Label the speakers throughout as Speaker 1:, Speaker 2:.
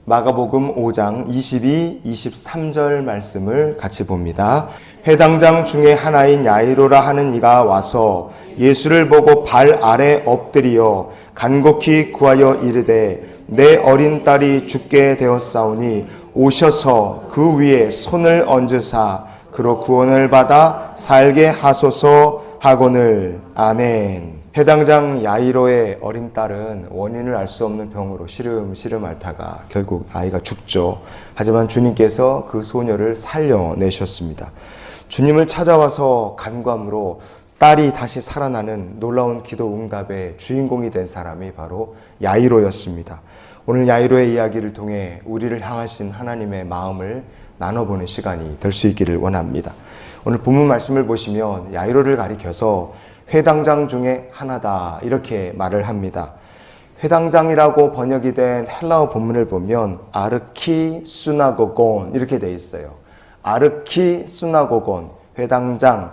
Speaker 1: 마가복음 5장 22, 23절 말씀을 같이 봅니다. 회당장 중에 하나인 야이로라 하는 이가 와서 예수를 보고 발 아래 엎드리어 간곡히 구하여 이르되 내 어린 딸이 죽게 되었사오니 오셔서 그 위에 손을 얹으사 그로 구원을 받아 살게 하소서 하거늘. 아멘. 회당장 야이로의 어린 딸은 원인을 알 수 없는 병으로 시름시름 앓다가 결국 아이가 죽죠. 하지만 주님께서 그 소녀를 살려내셨습니다. 주님을 찾아와서 간구함으로 딸이 다시 살아나는 놀라운 기도 응답의 주인공이 된 사람이 바로 야이로였습니다. 오늘 야이로의 이야기를 통해 우리를 향하신 하나님의 마음을 나눠보는 시간이 될 수 있기를 원합니다. 오늘 본문 말씀을 보시면 야이로를 가리켜서 회당장 중에 하나다 이렇게 말을 합니다. 회당장이라고 번역이 된 헬라어 본문을 보면 아르키 수나고곤 이렇게 돼 있어요. 아르키 수나고곤, 회당장,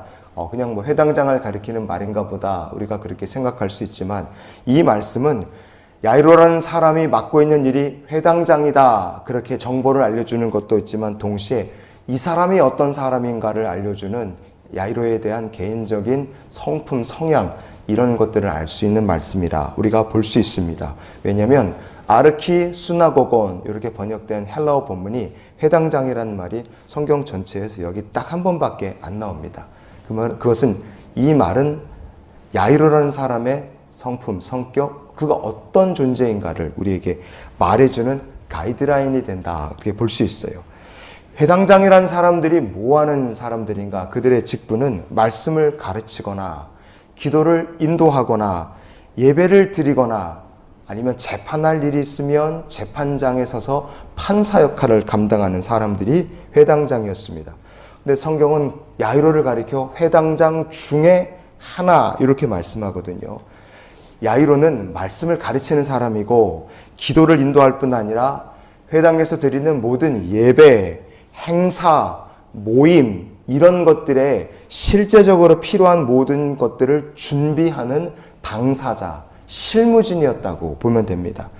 Speaker 1: 그냥 뭐 회당장을 가리키는 말인가 보다 우리가 그렇게 생각할 수 있지만 이 말씀은 야이로라는 사람이 맡고 있는 일이 회당장이다 그렇게 정보를 알려주는 것도 있지만 동시에 이 사람이 어떤 사람인가를 알려주는 야이로에 대한 개인적인 성품, 성향 이런 것들을 알 수 있는 말씀이라 우리가 볼 수 있습니다. 왜냐하면 아르키 수나고곤 이렇게 번역된 헬라어 본문이 회당장이라는 말이 성경 전체에서 여기 딱 한 번밖에 안 나옵니다. 그것은 이 말은 야이로라는 사람의 성품, 성격, 그가 어떤 존재인가를 우리에게 말해주는 가이드라인이 된다 그렇게 볼 수 있어요. 회당장이라는 사람들이 뭐하는 사람들인가? 그들의 직분은 말씀을 가르치거나 기도를 인도하거나 예배를 드리거나 아니면 재판할 일이 있으면 재판장에 서서 판사 역할을 감당하는 사람들이 회당장이었습니다. 근데 성경은 야이로를 가리켜 회당장 중에 하나 이렇게 말씀하거든요. 야이로는 말씀을 가르치는 사람이고 기도를 인도할 뿐 아니라 회당에서 드리는 모든 예배, 행사, 모임 이런 것들에 실제적으로 필요한 모든 것들을 준비하는 당사자, 실무진이었다고 보면 됩니다.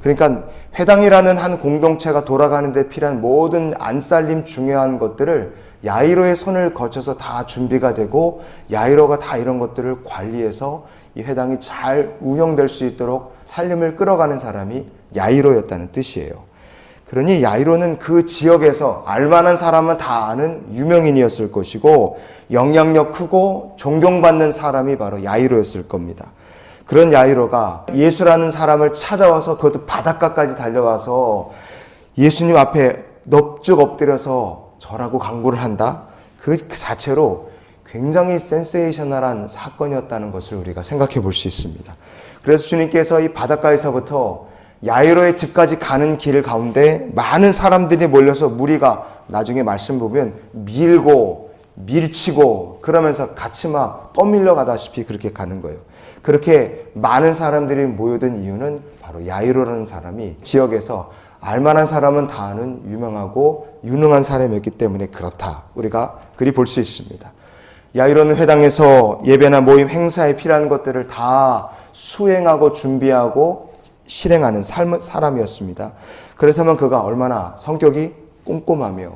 Speaker 1: 그러니까 회당이라는 한 공동체가 돌아가는 데 필요한 모든 안살림 중요한 것들을 야이로의 손을 거쳐서 다 준비가 되고 야이로가 다 이런 것들을 관리해서 이 회당이 잘 운영될 수 있도록 살림을 끌어가는 사람이 야이로였다는 뜻이에요. 그러니 야이로는 그 지역에서 알만한 사람은 다 아는 유명인이었을 것이고 영향력 크고 존경받는 사람이 바로 야이로였을 겁니다. 그런 야이로가 예수라는 사람을 찾아와서 그것도 바닷가까지 달려와서 예수님 앞에 넙죽 엎드려서 절하고 간구를 한다? 그 자체로 굉장히 센세이셔널한 사건이었다는 것을 우리가 생각해 볼 수 있습니다. 그래서 주님께서 이 바닷가에서부터 야이로의 집까지 가는 길 가운데 많은 사람들이 몰려서 무리가 나중에 말씀 보면 밀고 밀치고 그러면서 같이 막 떠밀려 가다시피 그렇게 가는 거예요. 그렇게 많은 사람들이 모여든 이유는 바로 야이로라는 사람이 지역에서 알만한 사람은 다 아는 유명하고 유능한 사람이었기 때문에 그렇다. 우리가 그리 볼 수 있습니다. 야이로는 회당에서 예배나 모임 행사에 필요한 것들을 다 수행하고 준비하고 실행하는 사람이었습니다. 그렇다면 그가 얼마나 성격이 꼼꼼하며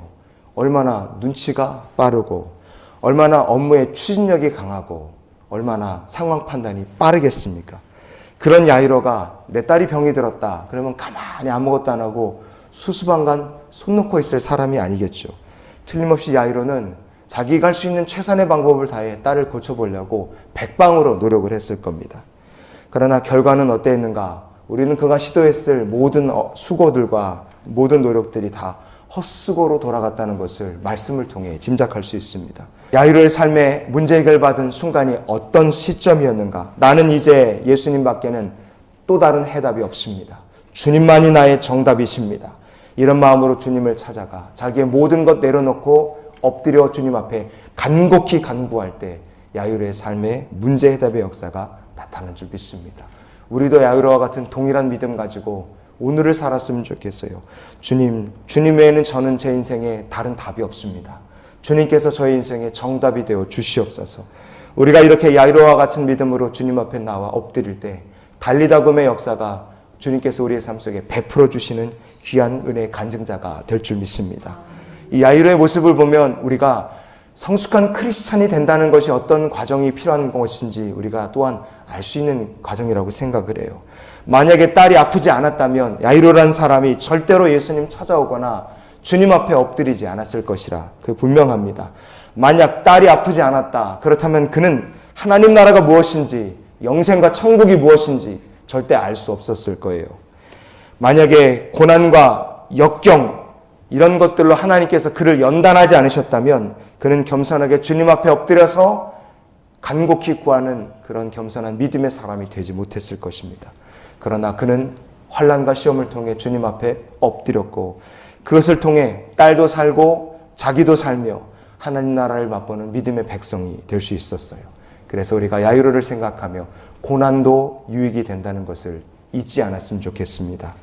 Speaker 1: 얼마나 눈치가 빠르고 얼마나 업무에 추진력이 강하고 얼마나 상황 판단이 빠르겠습니까? 그런 야이로가 내 딸이 병이 들었다. 그러면 가만히 아무것도 안 하고 수수방관 손 놓고 있을 사람이 아니겠죠. 틀림없이 야이로는 자기가 할 수 있는 최선의 방법을 다해 딸을 고쳐보려고 백방으로 노력을 했을 겁니다. 그러나 결과는 어땠는가? 우리는 그가 시도했을 모든 수고들과 모든 노력들이 다 헛수고로 돌아갔다는 것을 말씀을 통해 짐작할 수 있습니다. 야이로의 삶에 문제 해결받은 순간이 어떤 시점이었는가? 나는 이제 예수님밖에는 또 다른 해답이 없습니다. 주님만이 나의 정답이십니다. 이런 마음으로 주님을 찾아가 자기의 모든 것 내려놓고 엎드려 주님 앞에 간곡히 간구할 때 야이로의 삶에 문제 해답의 역사가 나타난 줄 믿습니다. 우리도 야이로와 같은 동일한 믿음 가지고 오늘을 살았으면 좋겠어요. 주님 외에는 저는 제 인생에 다른 답이 없습니다. 주님께서 저의 인생의 정답이 되어 주시옵소서. 우리가 이렇게 야이로와 같은 믿음으로 주님 앞에 나와 엎드릴 때 달리다금의 역사가 주님께서 우리의 삶 속에 베풀어 주시는 귀한 은혜의 간증자가 될 줄 믿습니다. 이 야이로의 모습을 보면 우리가 성숙한 크리스찬이 된다는 것이 어떤 과정이 필요한 것인지 우리가 또한 알 수 있는 과정이라고 생각을 해요. 만약에 딸이 아프지 않았다면 야이로라는 사람이 절대로 예수님 찾아오거나 주님 앞에 엎드리지 않았을 것이라 그 분명합니다. 만약 딸이 아프지 않았다. 그렇다면 그는 하나님 나라가 무엇인지, 영생과 천국이 무엇인지 절대 알 수 없었을 거예요. 만약에 고난과 역경 이런 것들로 하나님께서 그를 연단하지 않으셨다면 그는 겸손하게 주님 앞에 엎드려서 간곡히 구하는 그런 겸손한 믿음의 사람이 되지 못했을 것입니다. 그러나 그는 환난과 시험을 통해 주님 앞에 엎드렸고 그것을 통해 딸도 살고 자기도 살며 하나님 나라를 맛보는 믿음의 백성이 될 수 있었어요. 그래서 우리가 야이로를 생각하며 고난도 유익이 된다는 것을 잊지 않았으면 좋겠습니다.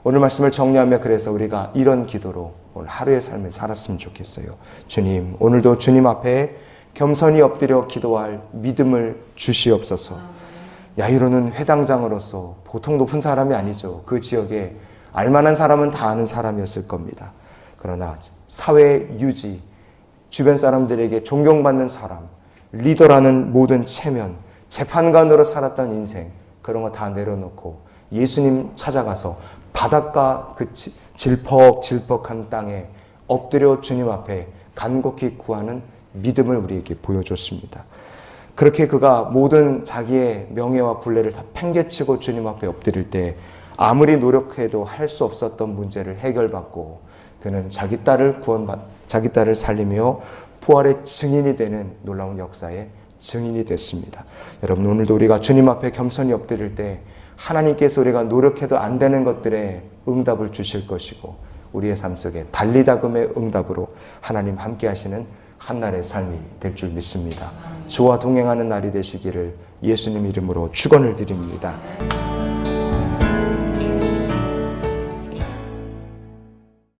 Speaker 1: 오늘 말씀을 정리하며 그래서 우리가 이런 기도로 오늘 하루의 삶을 살았으면 좋겠어요. 주님, 오늘도 주님 앞에 겸손히 엎드려 기도할 믿음을 주시옵소서. 야이로는 회당장으로서 보통 높은 사람이 아니죠. 그 지역에 알만한 사람은 다 아는 사람이었을 겁니다. 그러나 사회 유지, 주변 사람들에게 존경받는 사람, 리더라는 모든 체면, 재판관으로 살았던 인생 그런 거 다 내려놓고 예수님 찾아가서 바닷가 그 질퍽질퍽한 땅에 엎드려 주님 앞에 간곡히 구하는 믿음을 우리에게 보여줬습니다. 그렇게 그가 모든 자기의 명예와 굴레를 다 팽개치고 주님 앞에 엎드릴 때 아무리 노력해도 할 수 없었던 문제를 해결받고 그는 자기 딸을 살리며 부활의 증인이 되는 놀라운 역사의 증인이 됐습니다. 여러분, 오늘도 우리가 주님 앞에 겸손히 엎드릴 때 하나님께서 우리가 노력해도 안 되는 것들에 응답을 주실 것이고 우리의 삶 속에 달리다금의 응답으로 하나님 함께 하시는 한날의 삶이 될 줄 믿습니다. 주와 동행하는 날이 되시기를 예수님 이름으로 축원을 드립니다.